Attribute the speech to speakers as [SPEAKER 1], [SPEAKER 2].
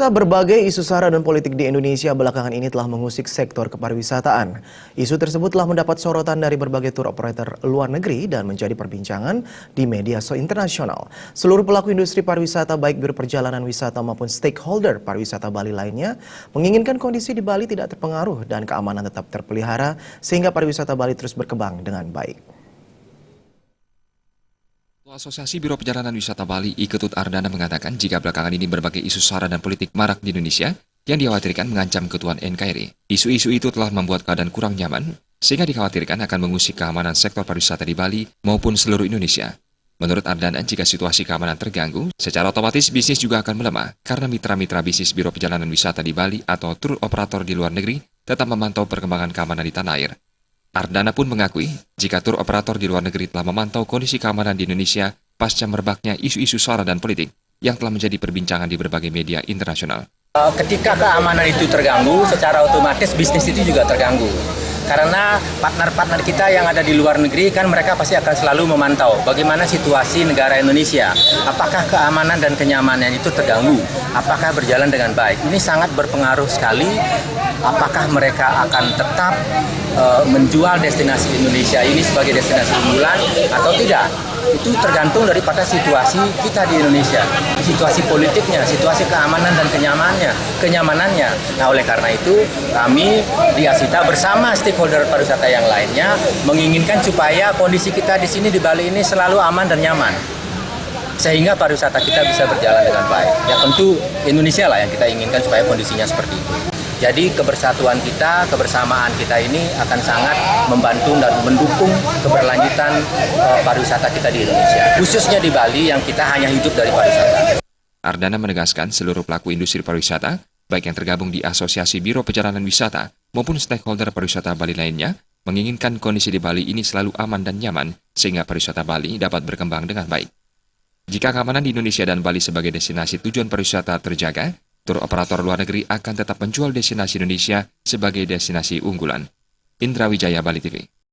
[SPEAKER 1] Pemirsa, berbagai isu sara dan politik di Indonesia belakangan ini telah mengusik sektor kepariwisataan. Isu tersebut telah mendapat sorotan dari berbagai tour operator luar negeri dan menjadi perbincangan di media internasional. Seluruh pelaku industri pariwisata, baik biro perjalanan wisata maupun stakeholder pariwisata Bali lainnya, menginginkan kondisi di Bali tidak terpengaruh dan keamanan tetap terpelihara sehingga pariwisata Bali terus berkembang dengan baik.
[SPEAKER 2] Asosiasi Biro Perjalanan Wisata Bali, I Ketut Ardana mengatakan jika belakangan ini berbagai isu sara dan politik marak di Indonesia yang dikhawatirkan mengancam keutuhan NKRI. Isu-isu itu telah membuat keadaan kurang nyaman, sehingga dikhawatirkan akan mengusik keamanan sektor pariwisata di Bali maupun seluruh Indonesia. Menurut Ardana, jika situasi keamanan terganggu, secara otomatis bisnis juga akan melemah karena mitra-mitra bisnis Biro Perjalanan Wisata di Bali atau tur operator di luar negeri tetap memantau perkembangan keamanan di tanah air. Ardana pun mengakui jika tur operator di luar negeri telah memantau kondisi keamanan di Indonesia pasca merebaknya isu-isu sara dan politik yang telah menjadi perbincangan di berbagai media internasional.
[SPEAKER 3] Ketika keamanan itu terganggu, secara otomatis bisnis itu juga terganggu. Karena partner-partner kita yang ada di luar negeri kan mereka pasti akan selalu memantau bagaimana situasi negara Indonesia. Apakah keamanan dan kenyamanan itu terganggu? Apakah berjalan dengan baik? Ini sangat berpengaruh sekali apakah mereka akan tetap menjual destinasi Indonesia ini sebagai destinasi unggulan atau tidak. Itu tergantung daripada situasi kita di Indonesia, situasi politiknya, situasi keamanan dan kenyamanannya. Nah, oleh karena itu kami di Asita bersama stakeholder pariwisata yang lainnya menginginkan supaya kondisi kita di sini di Bali ini selalu aman dan nyaman, sehingga pariwisata kita bisa berjalan dengan baik. Ya tentu Indonesia lah yang kita inginkan supaya kondisinya seperti itu. Jadi kebersatuan kita, kebersamaan kita ini akan sangat membantu dan mendukung keberlanjutan pariwisata kita di Indonesia. Khususnya di Bali yang kita hanya hidup dari pariwisata.
[SPEAKER 2] Ardana menegaskan seluruh pelaku industri pariwisata, baik yang tergabung di Asosiasi Biro Perjalanan Wisata maupun stakeholder pariwisata Bali lainnya, menginginkan kondisi di Bali ini selalu aman dan nyaman sehingga pariwisata Bali dapat berkembang dengan baik. Jika keamanan di Indonesia dan Bali sebagai destinasi tujuan pariwisata terjaga, tur operator luar negeri akan tetap menjual destinasi Indonesia sebagai destinasi unggulan. Indra Wijaya, Bali TV.